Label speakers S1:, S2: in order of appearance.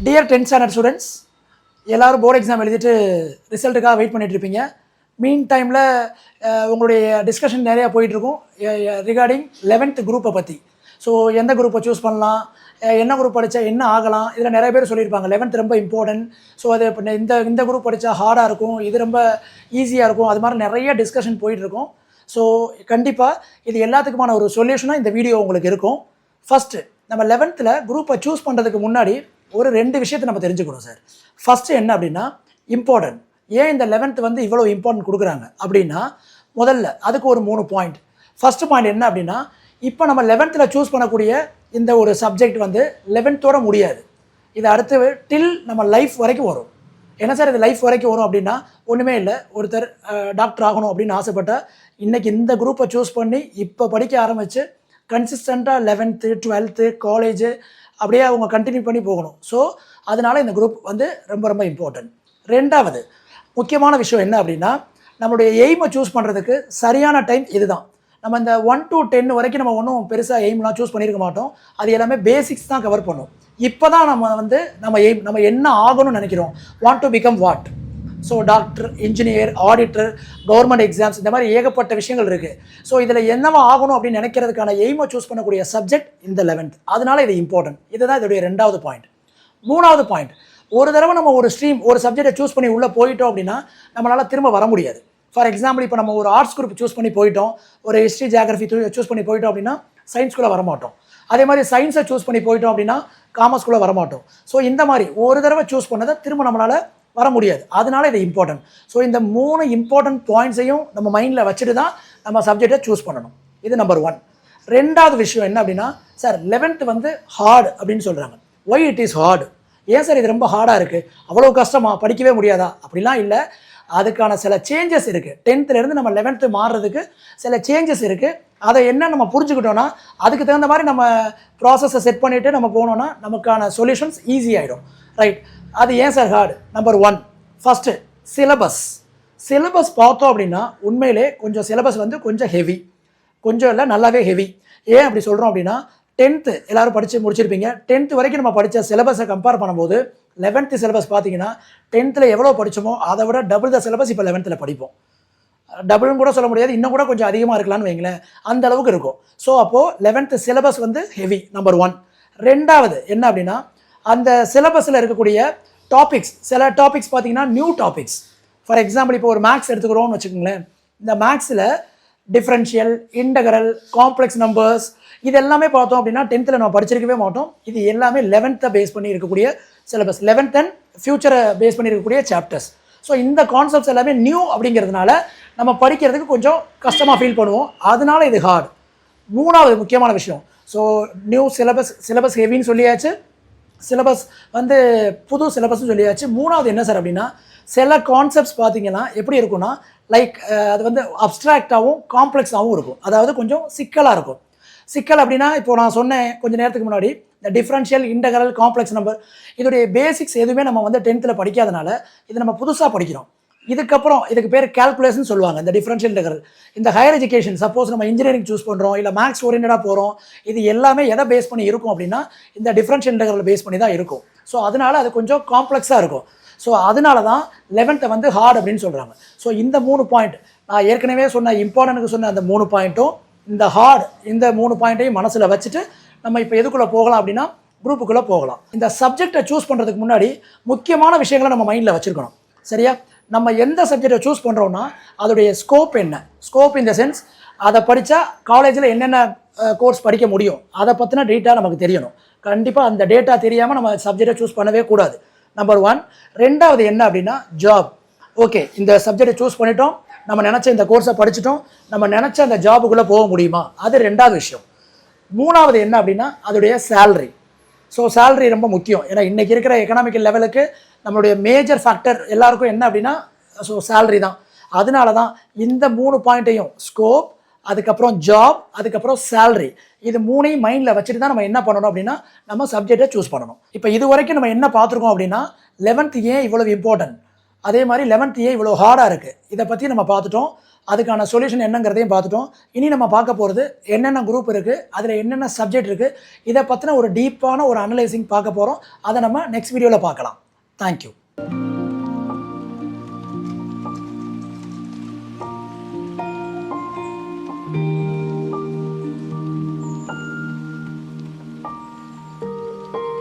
S1: Dear 10th standard students, எல்லாரும் board exam எழுதிட்டு ரிசல்ட்டுக்காக wait பண்ணிட்டு இருப்பீங்க. மீன் டைமில் உங்களுடைய டிஸ்கஷன் நிறையா போயிட்டுருக்கும் ரிகார்டிங் 11th குரூப்பை பற்றி. ஸோ எந்த குரூப்பை சூஸ் பண்ணலாம், என்ன குரூப் படித்தா என்ன ஆகலாம், இதில் நிறைய பேர் சொல்லியிருப்பாங்க 11th ரொம்ப இம்பார்ட்டன்ட். ஸோ அது இப்போ இந்த குரூப் படித்தா ஹார்டாக இருக்கும், இது ரொம்ப ஈஸியாக இருக்கும், அது மாதிரி நிறைய டிஸ்கஷன் போயிட்டுருக்கும். ஸோ கண்டிப்பாக இது எல்லாத்துக்குமான ஒரு சொல்யூஷனாக இந்த வீடியோ உங்களுக்கு இருக்கும். ஃபஸ்ட்டு நம்ம 11th குரூப்பை சூஸ் பண்ணுறதுக்கு முன்னாடி ஒரு 2 விஷயத்தை நம்ம தெரிஞ்சுக்கணும் சார். ஃபஸ்ட்டு என்ன அப்படின்னா இம்பார்ட்டன்ட். ஏன் இந்த 11th இவ்வளோ இம்பார்ட்டன்ட் கொடுக்குறாங்க அப்படின்னா, முதல்ல அதுக்கு ஒரு 3 பாயிண்ட். ஃபஸ்ட்டு பாயிண்ட் என்ன அப்படின்னா, இப்போ நம்ம 11th சூஸ் பண்ணக்கூடிய இந்த ஒரு சப்ஜெக்ட் 11th முடியாது. இது அடுத்து டில் நம்ம லைஃப் வரைக்கும் வரும். என்ன சார் இது லைஃப் வரைக்கும் வரும் அப்படின்னா, ஒன்றுமே இல்லை. ஒருத்தர் டாக்டர் ஆகணும் அப்படின்னு ஆசைப்பட்டால் இன்றைக்கி இந்த குரூப்பை சூஸ் பண்ணி இப்போ படிக்க ஆரம்பித்து கன்சிஸ்டண்ட்டாக 11th 12th காலேஜு அப்படியே அவங்க கண்டினியூ பண்ணி போகணும். ஸோ அதனால் இந்த குரூப் ரொம்ப ரொம்ப இம்பார்ட்டன்ட். ரெண்டாவது முக்கியமான விஷயம் என்ன அப்படின்னா, நம்மளுடைய எய்மை சூஸ் பண்ணுறதுக்கு சரியான டைம் இதுதான். நம்ம இந்த 1 to 10 வரைக்கும் நம்ம ஒன்றும் பெருசாக எய்ம்லாம் சூஸ் பண்ணியிருக்க மாட்டோம். அது எல்லாமே பேசிக்ஸ் தான் கவர் பண்ணும். இப்போ தான் நம்ம எய்ம் நம்ம என்ன ஆகணும்னு நினைக்கிறோம், want to become what. So doctor, engineer, auditor, government exams, இந்த மாதிரி ஏகப்பட்ட விஷயங்கள் இருக்குது. ஸோ இதில் என்னவா ஆகணும் அப்படின்னு நினைக்கிறதுக்கான எய்மை சூஸ் பண்ணக்கூடிய சப்ஜெக்ட் இந்த 11th. அதனால் இது இம்பார்ட்டன்ட். இதுதான் இதோடைய 2வது பாயிண்ட். 3வது பாயிண்ட், ஒரு தடவை நம்ம ஒரு ஸ்ட்ரீம் ஒரு சப்ஜெக்டை சூஸ் பண்ணி உள்ளே போயிட்டோம் அப்படின்னா நம்மளால் திரும்ப வர முடியாது. ஃபார் எக்ஸாம்பிள், இப்போ நம்ம ஒரு ஆர்ட்ஸ் குரூப் சூஸ் பண்ணி போயிட்டோம், ஒரு ஹிஸ்ட்ரி ஜியாகிரஃபி சூஸ் பண்ணி போயிட்டோம் அப்படின்னா சயின்ஸ்குள்ளே வரமாட்டோம். அதே மாதிரி சயின்ஸை சூஸ் பண்ணி போயிட்டோம் அப்படின்னா காமர்ஸ்குள்ளே வரமாட்டோம். ஸோ இந்த மாதிரி ஒரு தடவை சூஸ் பண்ணதை திரும்ப நம்மளால் வர முடியாது. அதனால இது இம்பார்ட்டன்ட். ஸோ இந்த 3 இம்பார்ட்டன்ட் பாயிண்ட்ஸையும் நம்ம மைண்டில் வச்சுட்டு தான் நம்ம சப்ஜெக்டை சூஸ் பண்ணணும். இது நம்பர் 1. 2வது விஷயம் என்ன அப்படின்னா, சார் 11th ஹார்டு அப்படின்னு சொல்கிறாங்க. Why it is hard? ஏன் சார் இது ரொம்ப ஹார்டாக இருக்குது, அவ்வளோ கஷ்டமாக படிக்கவே முடியாதா? அப்படிலாம் இல்லை. அதுக்கான சில சேஞ்சஸ் இருக்குது. 10th நம்ம 11th மாறுறதுக்கு சில சேஞ்சஸ் இருக்குது. அதை என்ன நம்ம புரிஞ்சுக்கிட்டோன்னா அதுக்கு தகுந்த மாதிரி நம்ம ப்ராசஸை செட் பண்ணிவிட்டு நம்ம போனோன்னா நமக்கான சொல்யூஷன்ஸ் ஈஸி ஆகிடும். ரைட். அது ஏன் sir hard? Number 1, first syllabus பார்த்தோம் அப்படின்னா உண்மையிலே கொஞ்சம் சிலபஸ் கொஞ்சம் ஹெவி, கொஞ்சம் இல்லை நல்லாவே ஹெவி. ஏன் அப்படி சொல்கிறோம் அப்படின்னா, 10th எல்லோரும் படித்து முடிச்சிருப்பீங்க. 10th வரைக்கும் நம்ம படித்த சிலபஸை கம்பேர் பண்ணும்போது 11th சிலபஸ் பார்த்தீங்கன்னா 10th எவ்வளோ படித்தோமோ அதை விட டபுள் த சிலபஸ் இப்போ 11th படிப்போம். டபுள்னு கூட சொல்ல முடியாது, இன்னும் கூட கொஞ்சம் அதிகமாக இருக்கலாம்னு வைங்களேன், அந்த அளவுக்கு இருக்கும். ஸோ அப்போது 11th சிலபஸ் ஹெவி, நம்பர் 1. 2வது என்ன அப்படின்னா, அந்த சிலபஸில் இருக்கக்கூடிய டாபிக்ஸ், சில டாபிக்ஸ் பார்த்தீங்கன்னா நியூ டாபிக்ஸ். ஃபார் எக்ஸாம்பிள், இப்போ ஒரு மேக்ஸ் எடுத்துக்கிறோம்னு வச்சுக்கோங்களேன். இந்த மேக்ஸில் டிஃப்ரென்ஷியல், இன்டகரல், காம்ப்ளெக்ஸ் நம்பர்ஸ், இது எல்லாமே பார்த்தோம் அப்படின்னா 10th நம்ம படிச்சிருக்கவே மாட்டோம். இது எல்லாமே 11th பேஸ் பண்ணி இருக்கக்கூடிய சிலபஸ், 11th அண்ட் ஃபியூச்சரை பேஸ் பண்ணி இருக்கக்கூடிய சாப்டர்ஸ். ஸோ இந்த கான்செப்ட்ஸ் எல்லாமே நியூ அப்படிங்கிறதுனால நம்ம படிக்கிறதுக்கு கொஞ்சம் கஷ்டமாக ஃபீல் பண்ணுவோம். அதனால இது ஹார்டு. 3வது முக்கியமான விஷயம், ஸோ நியூ சிலபஸ் ஹெவின்னு சொல்லியாச்சு, சிலபஸ் புது சிலபஸ்ன்னு சொல்லியாச்சு. 3வது என்ன சார் அப்படின்னா, சில கான்செப்ட்ஸ் பார்த்தீங்கன்னா எப்படி இருக்குன்னா, லைக் அது அப்ட்ராக்டாகவும் காம்ப்ளெக்ஸாகவும் இருக்கும். அதாவது கொஞ்சம் சிக்கலாக இருக்கும். சிக்கல் அப்படின்னா, இப்போ நான் சொன்னேன் கொஞ்சம் நேரத்துக்கு முன்னாடி, இந்த டிஃப்ரென்ஷியல், இன்டகரல், காம்ப்ளெக்ஸ் நம்பர், இதோடைய பேசிக்ஸ் எதுவுமே நம்ம 10th படிக்காதனால இது நம்ம புதுசாக படிக்கிறோம். இதுக்கப்புறம் இதுக்கு பேர் கால்குலேஷன் சொல்லுவாங்க, இந்த டிஃப்ரென்ஷியல், இன்டகரல். இந்த ஹையர் எஜுகேஷன், சப்போஸ் நம்ம இன்ஜினியரிங் சூஸ் பண்ணுறோம், இல்லை மேக்ஸ் ஓரியன்டாக போகிறோம், இது எல்லாமே எதை பேஸ் பண்ணி இருக்கும் அப்படின்னா இந்த டிஃப்ரென்ஷியல், இன்டகரல் பேஸ் பண்ணி தான் இருக்கும். ஸோ அதனால அது கொஞ்சம் காம்ப்ளெக்ஸாக இருக்கும். ஸோ அதனால தான் 11th ஹார்ட் அப்படின்னு சொல்கிறாங்க. ஸோ இந்த 3 பாயிண்ட், நான் ஏற்கனவே சொன்ன இம்பார்ட்டன்ட்டுக்கு சொன்ன அந்த 3 பாயிண்ட்டும், இந்த ஹார்ட், இந்த 3 பாயிண்ட்டையும் மனசில் வச்சுட்டு நம்ம இப்போ எதுக்குள்ளே போகலாம் அப்படின்னா குரூப்புக்குள்ளே போகலாம். இந்த சப்ஜெக்டை சூஸ் பண்ணுறதுக்கு முன்னாடி முக்கியமான விஷயங்களை நம்ம மைண்டில் வச்சுருக்கணும். சரியா? நம்ம எந்த சப்ஜெக்டை சூஸ் பண்ணுறோன்னா அதோடைய ஸ்கோப் என்ன, ஸ்கோப் இன் த சென்ஸ் அதை படித்தா காலேஜில் என்னென்ன கோர்ஸ் படிக்க முடியும், அதை பற்றின டேட்டா நமக்கு தெரியணும். கண்டிப்பாக அந்த டேட்டா தெரியாமல் நம்ம சப்ஜெக்டை சூஸ் பண்ணவே கூடாது. நம்பர் 1. 2வது என்ன அப்படின்னா ஜாப். ஓகே, இந்த சப்ஜெக்டை சூஸ் பண்ணிட்டோம், நம்ம நினச்ச இந்த கோர்ஸை படிச்சிட்டோம், நம்ம நினச்ச அந்த ஜாபுக்குள்ளே போக முடியுமா, அது 2வது விஷயம். 3வது என்ன அப்படின்னா அதோடைய சேலரி. ஸோ சேலரி ரொம்ப முக்கியம். ஏன்னா இன்றைக்கி இருக்கிற எக்கனாமிக்கல் லெவலுக்கு நம்மளுடைய மேஜர் ஃபேக்டர் எல்லாருக்கும் என்ன அப்படின்னா ஸோ சேலரி தான். அதனால தான் இந்த 3 பாயிண்ட்டையும், ஸ்கோப், அதுக்கப்புறம் ஜாப், அதுக்கப்புறம் சேலரி, இது 3ஐயும் மைண்டில் வச்சுட்டு தான் நம்ம என்ன பண்ணணும் அப்படின்னா நம்ம சப்ஜெக்டை சூஸ் பண்ணணும். இப்போ இது வரைக்கும் நம்ம என்ன பார்த்துருக்கோம் அப்படின்னா 11th ஏன் இவ்வளோ இம்பார்ட்டன்ட், அதே மாதிரி 11th ஏன் இவ்வளோ ஹார்டாக இருக்குது, இதை பற்றி நம்ம பார்த்துட்டோம். அதுக்கான சொல்யூஷன் என்னங்கிறதையும் பார்த்துட்டோம். இனி நம்ம பார்க்க போகிறது என்னென்ன குரூப் இருக்குது, அதில் என்னென்ன சப்ஜெக்ட் இருக்குது, இதை பற்றின ஒரு டீப்பான ஒரு அனலைசிங் பார்க்க போகிறோம். அதை நம்ம நெக்ஸ்ட் வீடியோவில் பார்க்கலாம். தேங்க்யூ.